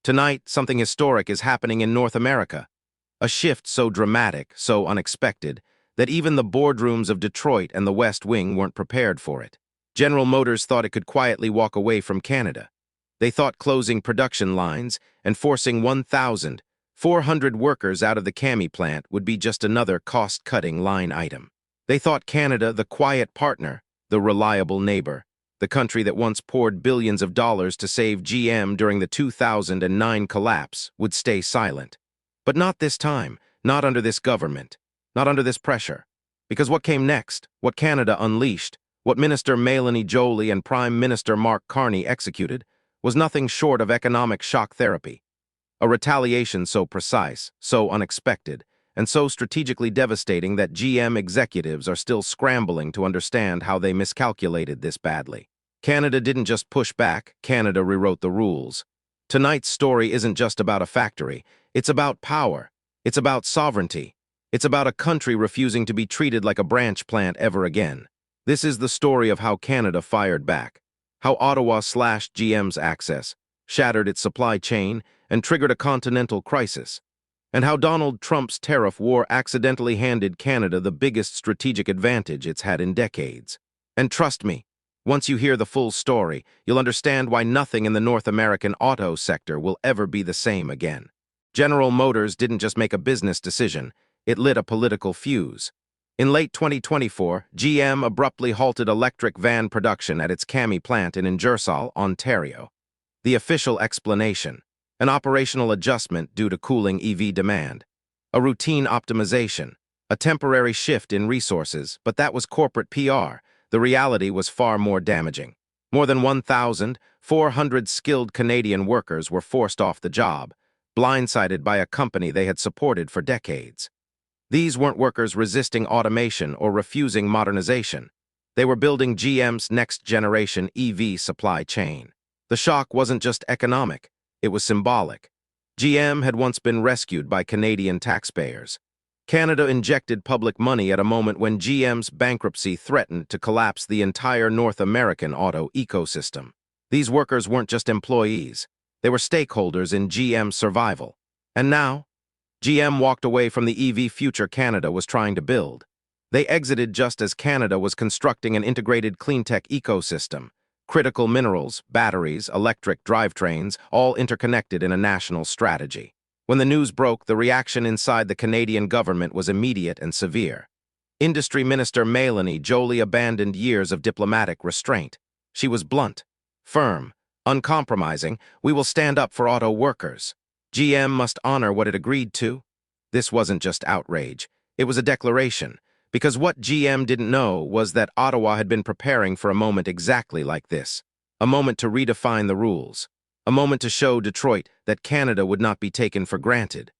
Tonight, something historic is happening in North America. A shift so dramatic, so unexpected, that even the boardrooms of Detroit and the West Wing weren't prepared for it. General Motors thought it could quietly walk away from Canada. They thought closing production lines and forcing 1,400 workers out of the CAMI plant would be just another cost-cutting line item. They thought Canada, the quiet partner, the reliable neighbor, the country that once poured billions of dollars to save GM during the 2009 collapse, would stay silent. But not this time, not under this government, not under this pressure. Because what came next, what Canada unleashed, what Minister Mélanie Joly and Prime Minister Mark Carney executed, was nothing short of economic shock therapy. A retaliation so precise, so unexpected, and so strategically devastating that GM executives are still scrambling to understand how they miscalculated this badly. Canada didn't just push back, Canada rewrote the rules. Tonight's story isn't just about a factory, it's about power, it's about sovereignty, it's about a country refusing to be treated like a branch plant ever again. This is the story of how Canada fired back, how Ottawa slashed GM's access, shattered its supply chain, and triggered a continental crisis, and how Donald Trump's tariff war accidentally handed Canada the biggest strategic advantage it's had in decades. And trust me, once you hear the full story, you'll understand why nothing in the North American auto sector will ever be the same again. General Motors didn't just make a business decision, it lit a political fuse. In late 2024, GM abruptly halted electric van production at its CAMI plant in Ingersoll, Ontario. The official explanation: an operational adjustment due to cooling EV demand. A routine optimization. A temporary shift in resources, but that was corporate PR. The reality was far more damaging. More than 1,400 skilled Canadian workers were forced off the job, blindsided by a company they had supported for decades. These weren't workers resisting automation or refusing modernization. They were building GM's next-generation EV supply chain. The shock wasn't just economic. It was symbolic. GM had once been rescued by Canadian taxpayers. Canada injected public money at a moment when GM's bankruptcy threatened to collapse the entire North American auto ecosystem. These workers weren't just employees. They were stakeholders in GM's survival. And now, GM walked away from the EV future Canada was trying to build. They exited just as Canada was constructing an integrated cleantech ecosystem. Critical minerals, batteries, electric drivetrains, all interconnected in a national strategy. When the news broke, the reaction inside the Canadian government was immediate and severe. Industry Minister Mélanie Joly abandoned years of diplomatic restraint. She was blunt, firm, uncompromising. "We will stand up for auto workers. GM must honor what it agreed to." This wasn't just outrage. It was a declaration. Because what GM didn't know was that Ottawa had been preparing for a moment exactly like this. A moment to redefine the rules. A moment to show Detroit that Canada would not be taken for granted.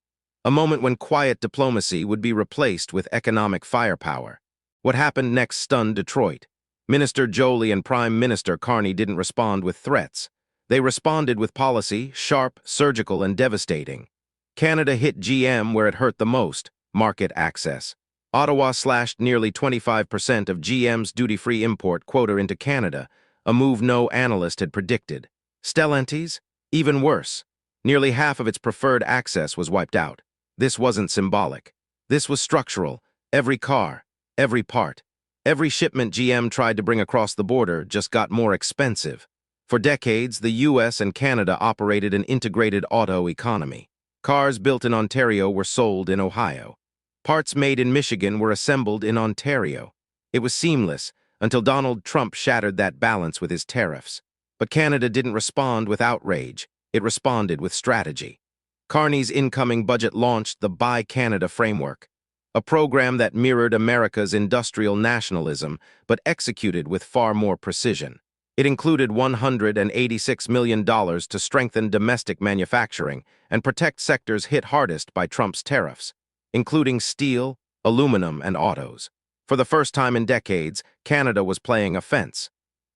A moment when quiet diplomacy would be replaced with economic firepower. What happened next stunned Detroit. Minister Joly and Prime Minister Carney didn't respond with threats. They responded with policy, sharp, surgical, and devastating. Canada hit GM where it hurt the most: market access. Ottawa slashed nearly 25% of GM's duty-free import quota into Canada, a move no analyst had predicted. Stellantis? Even worse. Nearly half of its preferred access was wiped out. This wasn't symbolic. This was structural. Every car, every part, every shipment GM tried to bring across the border just got more expensive. For decades, the US and Canada operated an integrated auto economy. Cars built in Ontario were sold in Ohio. Parts made in Michigan were assembled in Ontario. It was seamless until Donald Trump shattered that balance with his tariffs. But Canada didn't respond with outrage. It responded with strategy. Carney's incoming budget launched the Buy Canada framework, a program that mirrored America's industrial nationalism but executed with far more precision. It included $186 million to strengthen domestic manufacturing and protect sectors hit hardest by Trump's tariffs, including steel, aluminum, and autos. For the first time in decades, Canada was playing offense.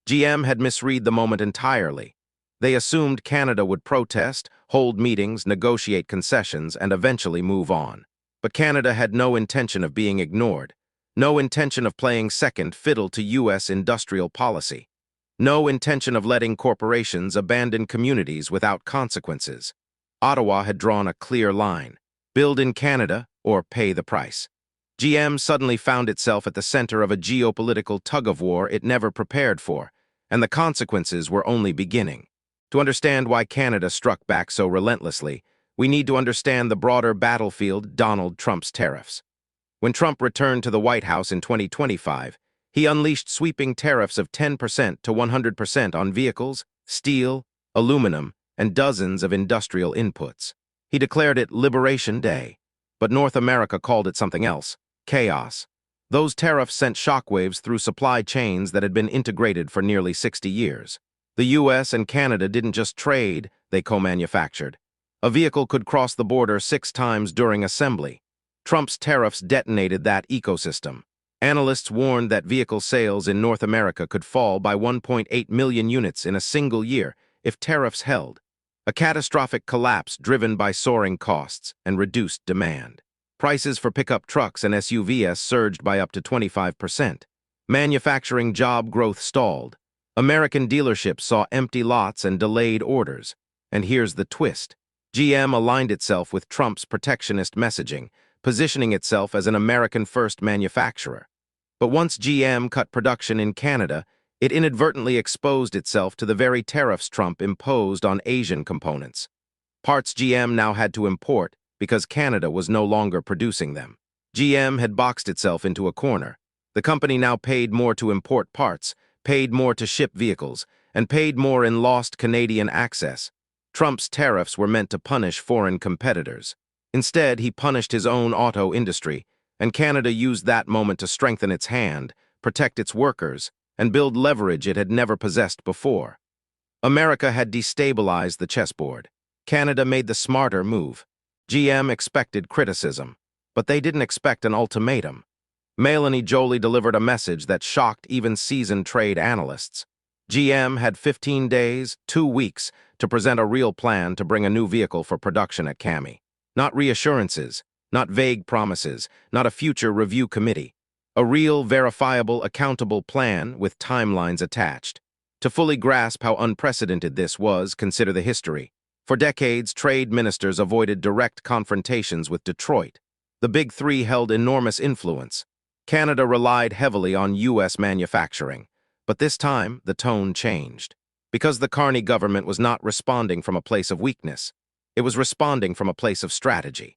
GM had misread the moment entirely. They assumed Canada would protest, hold meetings, negotiate concessions, and eventually move on. But Canada had no intention of being ignored, no intention of playing second fiddle to U.S. industrial policy, no intention of letting corporations abandon communities without consequences. Ottawa had drawn a clear line: build in Canada or pay the price. GM suddenly found itself at the center of a geopolitical tug-of-war it never prepared for, and the consequences were only beginning. To understand why Canada struck back so relentlessly, we need to understand the broader battlefield: Donald Trump's tariffs. When Trump returned to the White House in 2025, he unleashed sweeping tariffs of 10% to 100% on vehicles, steel, aluminum, and dozens of industrial inputs. He declared it Liberation Day, but North America called it something else: chaos. Those tariffs sent shockwaves through supply chains that had been integrated for nearly 60 years. The US and Canada didn't just trade, they co-manufactured. A vehicle could cross the border 6 times during assembly. Trump's tariffs detonated that ecosystem. Analysts warned that vehicle sales in North America could fall by 1.8 million units in a single year if tariffs held. A catastrophic collapse driven by soaring costs and reduced demand. Prices for pickup trucks and SUVs surged by up to 25%. Manufacturing job growth stalled. American dealerships saw empty lots and delayed orders. And here's the twist: GM aligned itself with Trump's protectionist messaging, positioning itself as an American-first manufacturer. But once GM cut production in Canada, it inadvertently exposed itself to the very tariffs Trump imposed on Asian components. Parts GM now had to import because Canada was no longer producing them. GM had boxed itself into a corner. The company now paid more to import parts, paid more to ship vehicles, and paid more in lost Canadian access. Trump's tariffs were meant to punish foreign competitors. Instead, he punished his own auto industry, and Canada used that moment to strengthen its hand, protect its workers, and build leverage it had never possessed before. America had destabilized the chessboard. Canada made the smarter move. GM expected criticism, but they didn't expect an ultimatum. Melanie Joly delivered a message that shocked even seasoned trade analysts. GM had 15 days, 2 weeks, to present a real plan to bring a new vehicle for production at CAMI. Not reassurances, not vague promises, not a future review committee. A real, verifiable, accountable plan with timelines attached. To fully grasp how unprecedented this was, consider the history. For decades, trade ministers avoided direct confrontations with Detroit. The Big Three held enormous influence. Canada relied heavily on U.S. manufacturing. But this time, the tone changed. Because the Carney government was not responding from a place of weakness. It was responding from a place of strategy.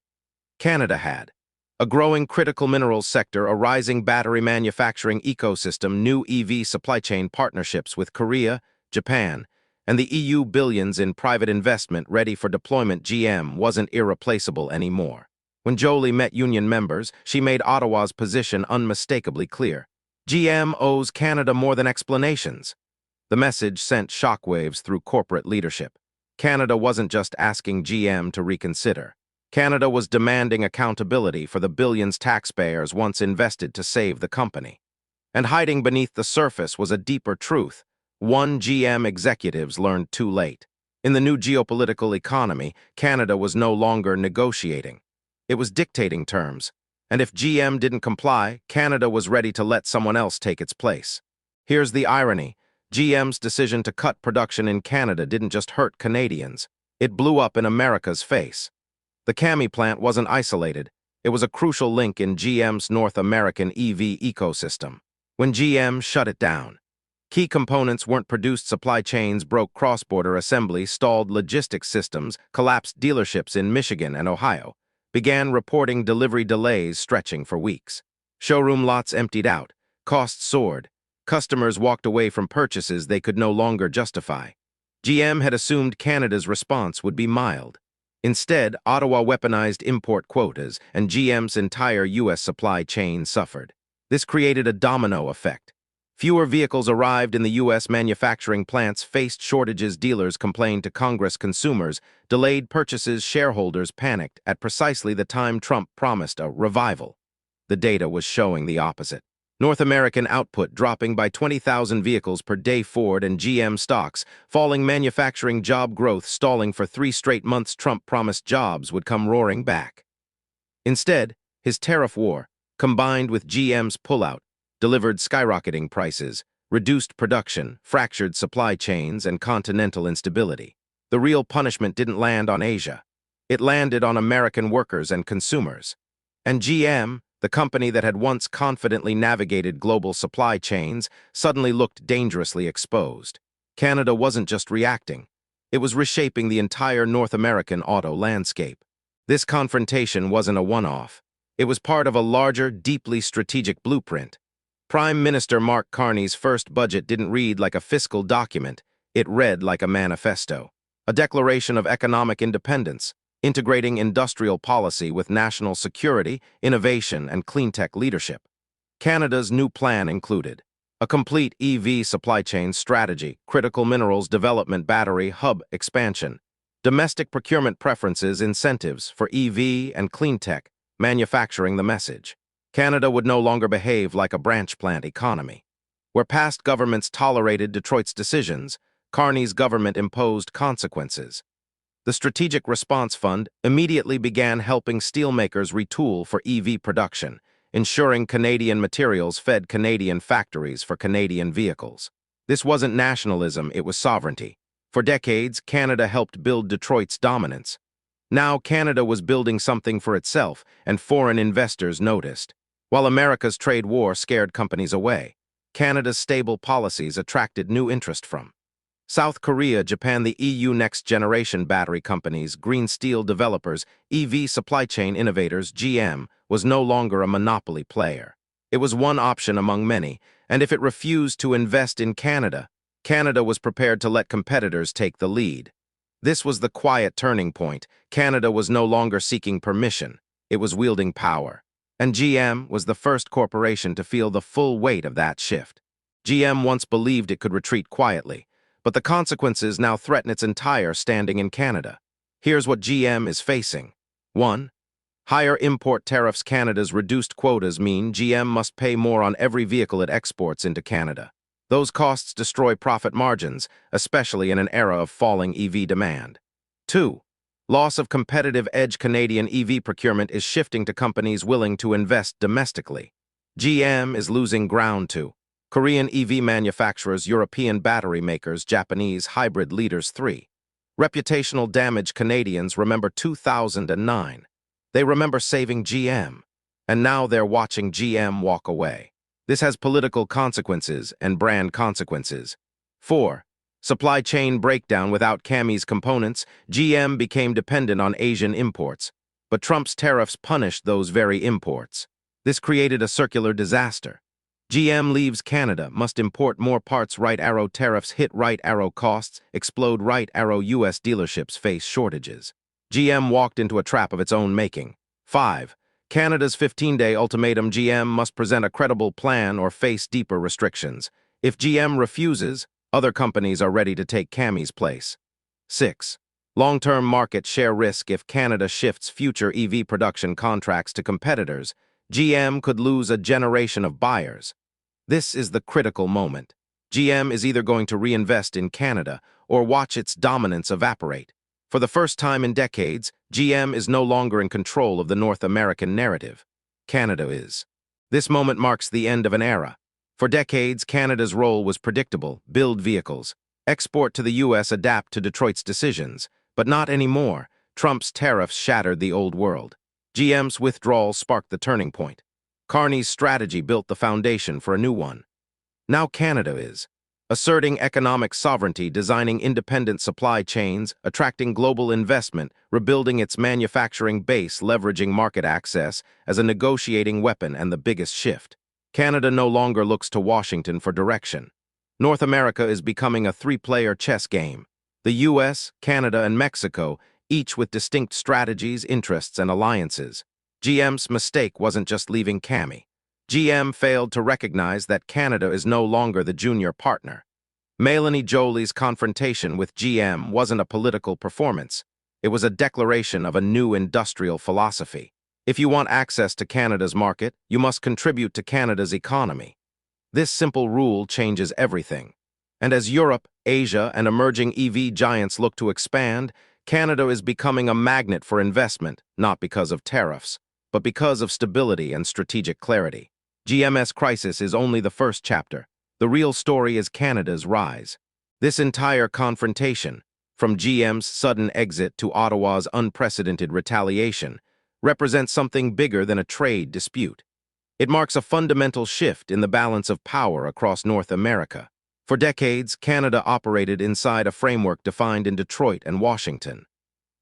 Canada had a growing critical minerals sector, a rising battery manufacturing ecosystem, new EV supply chain partnerships with Korea, Japan, and the EU, billions in private investment ready for deployment. GM wasn't irreplaceable anymore. When Joly met union members, she made Ottawa's position unmistakably clear. GM owes Canada more than explanations. The message sent shockwaves through corporate leadership. Canada wasn't just asking GM to reconsider. Canada was demanding accountability for the billions taxpayers once invested to save the company. And hiding beneath the surface was a deeper truth, one GM executives learned too late. In the new geopolitical economy, Canada was no longer negotiating. It was dictating terms. And if GM didn't comply, Canada was ready to let someone else take its place. Here's the irony. GM's decision to cut production in Canada didn't just hurt Canadians. It blew up in America's face. The CAMI plant wasn't isolated. It was a crucial link in GM's North American EV ecosystem. When GM shut it down, key components weren't produced, supply chains broke, cross-border assembly stalled, logistics systems collapsed, dealerships in Michigan and Ohio began reporting delivery delays stretching for weeks. Showroom lots emptied out, costs soared, customers walked away from purchases they could no longer justify. GM had assumed Canada's response would be mild. Instead, Ottawa weaponized import quotas, and GM's entire U.S. supply chain suffered. This created a domino effect. Fewer vehicles arrived in the U.S. manufacturing plants, faced shortages, dealers complained to Congress, consumers delayed purchases, shareholders panicked at precisely the time Trump promised a revival. The data was showing the opposite. North American output dropping by 20,000 vehicles per day, Ford and GM stocks falling, manufacturing job growth stalling for 3 straight months. Trump promised jobs would come roaring back. Instead, his tariff war, combined with GM's pullout, delivered skyrocketing prices, reduced production, fractured supply chains, and continental instability. The real punishment didn't land on Asia. It landed on American workers and consumers. And GM, the company that had once confidently navigated global supply chains, suddenly looked dangerously exposed. Canada wasn't just reacting. It was reshaping the entire North American auto landscape. This confrontation wasn't a one-off. It was part of a larger, deeply strategic blueprint. Prime Minister Mark Carney's first budget didn't read like a fiscal document. It read like a manifesto, a declaration of economic independence, integrating industrial policy with national security, innovation, and clean-tech leadership. Canada's new plan included a complete EV supply chain strategy, critical minerals development, battery hub expansion, domestic procurement preferences, incentives for EV and clean-tech, manufacturing the message. Canada would no longer behave like a branch plant economy. Where past governments tolerated Detroit's decisions, Carney's government imposed consequences. The Strategic Response Fund immediately began helping steelmakers retool for EV production, ensuring Canadian materials fed Canadian factories for Canadian vehicles. This wasn't nationalism, it was sovereignty. For decades, Canada helped build Detroit's dominance. Now Canada was building something for itself, and foreign investors noticed. While America's trade war scared companies away, Canada's stable policies attracted new interest from South Korea, Japan, the EU, next-generation battery companies, green steel developers, EV supply chain innovators. GM was no longer a monopoly player. It was one option among many, and if it refused to invest in Canada, Canada was prepared to let competitors take the lead. This was the quiet turning point. Canada was no longer seeking permission. It was wielding power. And GM was the first corporation to feel the full weight of that shift. GM once believed it could retreat quietly, but the consequences now threaten its entire standing in Canada. Here's what GM is facing. 1. Higher import tariffs. Canada's reduced quotas mean GM must pay more on every vehicle it exports into Canada. Those costs destroy profit margins, especially in an era of falling EV demand. 2. Loss of competitive edge. Canadian EV procurement is shifting to companies willing to invest domestically. GM is losing ground to Korean EV manufacturers, European battery makers, Japanese hybrid leaders. 3. Reputational damage. Canadians remember 2009. They remember saving GM. And now they're watching GM walk away. This has political consequences and brand consequences. 4. Supply chain breakdown. Without CAMI's components, GM became dependent on Asian imports. But Trump's tariffs punished those very imports. This created a circular disaster. GM leaves Canada, must import more parts. Right arrow tariffs hit right arrow costs, explode. Right arrow U.S. dealerships face shortages. GM walked into a trap of its own making. 5. Canada's 15-day ultimatum. GM must present a credible plan or face deeper restrictions. If GM refuses, other companies are ready to take CAMI's place. 6. Long-term market share risk. If Canada shifts future EV production contracts to competitors, GM could lose a generation of buyers. This is the critical moment. GM is either going to reinvest in Canada or watch its dominance evaporate. For the first time in decades, GM is no longer in control of the North American narrative. Canada is. This moment marks the end of an era. For decades, Canada's role was predictable: build vehicles, export to the U.S., adapt to Detroit's decisions. But not anymore. Trump's tariffs shattered the old world. GM's withdrawal sparked the turning point. Carney's strategy built the foundation for a new one. Now Canada is asserting economic sovereignty, designing independent supply chains, attracting global investment, rebuilding its manufacturing base, leveraging market access as a negotiating weapon. And the biggest shift: Canada no longer looks to Washington for direction. North America is becoming a three-player chess game. The U.S., Canada, and Mexico, each with distinct strategies, interests, and alliances. GM's mistake wasn't just leaving CAMI. GM failed to recognize that Canada is no longer the junior partner. Mélanie Joly's confrontation with GM wasn't a political performance. It was a declaration of a new industrial philosophy. If you want access to Canada's market, you must contribute to Canada's economy. This simple rule changes everything. And as Europe, Asia, and emerging EV giants look to expand, Canada is becoming a magnet for investment, not because of tariffs, but because of stability and strategic clarity. GM's crisis is only the first chapter. The real story is Canada's rise. This entire confrontation, from GM's sudden exit to Ottawa's unprecedented retaliation, represents something bigger than a trade dispute. It marks a fundamental shift in the balance of power across North America. For decades, Canada operated inside a framework defined in Detroit and Washington.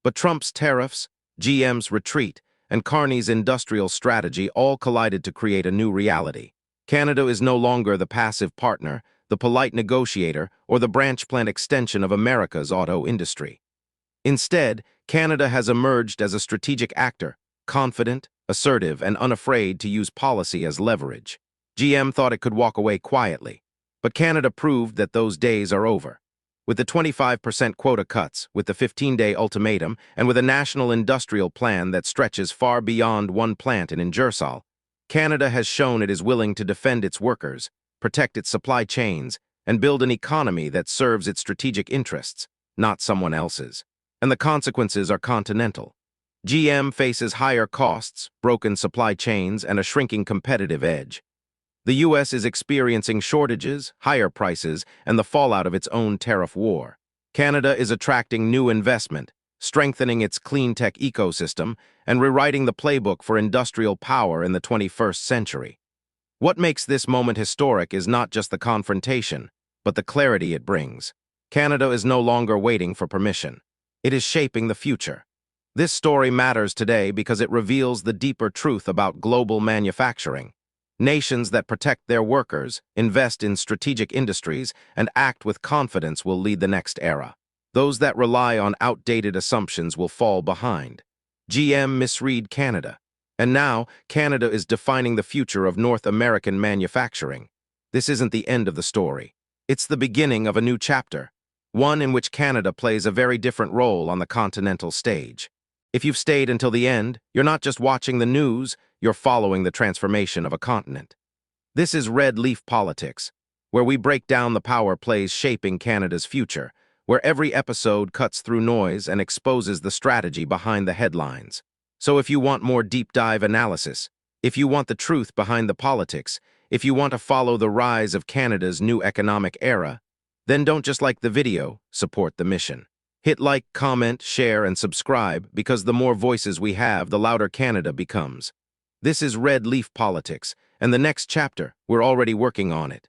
But Trump's tariffs, GM's retreat, and Carney's industrial strategy all collided to create a new reality. Canada is no longer the passive partner, the polite negotiator, or the branch plant extension of America's auto industry. Instead, Canada has emerged as a strategic actor, confident, assertive, and unafraid to use policy as leverage. GM thought it could walk away quietly, but Canada proved that those days are over. With the 25% quota cuts, with the 15-day ultimatum, and with a national industrial plan that stretches far beyond one plant in Ingersoll, Canada has shown it is willing to defend its workers, protect its supply chains, and build an economy that serves its strategic interests, not someone else's. And the consequences are continental. GM faces higher costs, broken supply chains, and a shrinking competitive edge. The U.S. is experiencing shortages, higher prices, and the fallout of its own tariff war. Canada is attracting new investment, strengthening its clean tech ecosystem, and rewriting the playbook for industrial power in the 21st century. What makes this moment historic is not just the confrontation, but the clarity it brings. Canada is no longer waiting for permission. It is shaping the future. This story matters today because it reveals the deeper truth about global manufacturing. Nations that protect their workers, invest in strategic industries, and act with confidence will lead the next era. Those that rely on outdated assumptions will fall behind. GM misread Canada. And now, Canada is defining the future of North American manufacturing. This isn't the end of the story. It's the beginning of a new chapter, one in which Canada plays a very different role on the continental stage. If you've stayed until the end, you're not just watching the news, you're following the transformation of a continent. This is Red Leaf Politics, where we break down the power plays shaping Canada's future, where every episode cuts through noise and exposes the strategy behind the headlines. So if you want more deep dive analysis, if you want the truth behind the politics, if you want to follow the rise of Canada's new economic era, then don't just like the video, support the mission. Hit like, comment, share, and subscribe, because the more voices we have, the louder Canada becomes. This is Red Leaf Politics, and the next chapter, we're already working on it.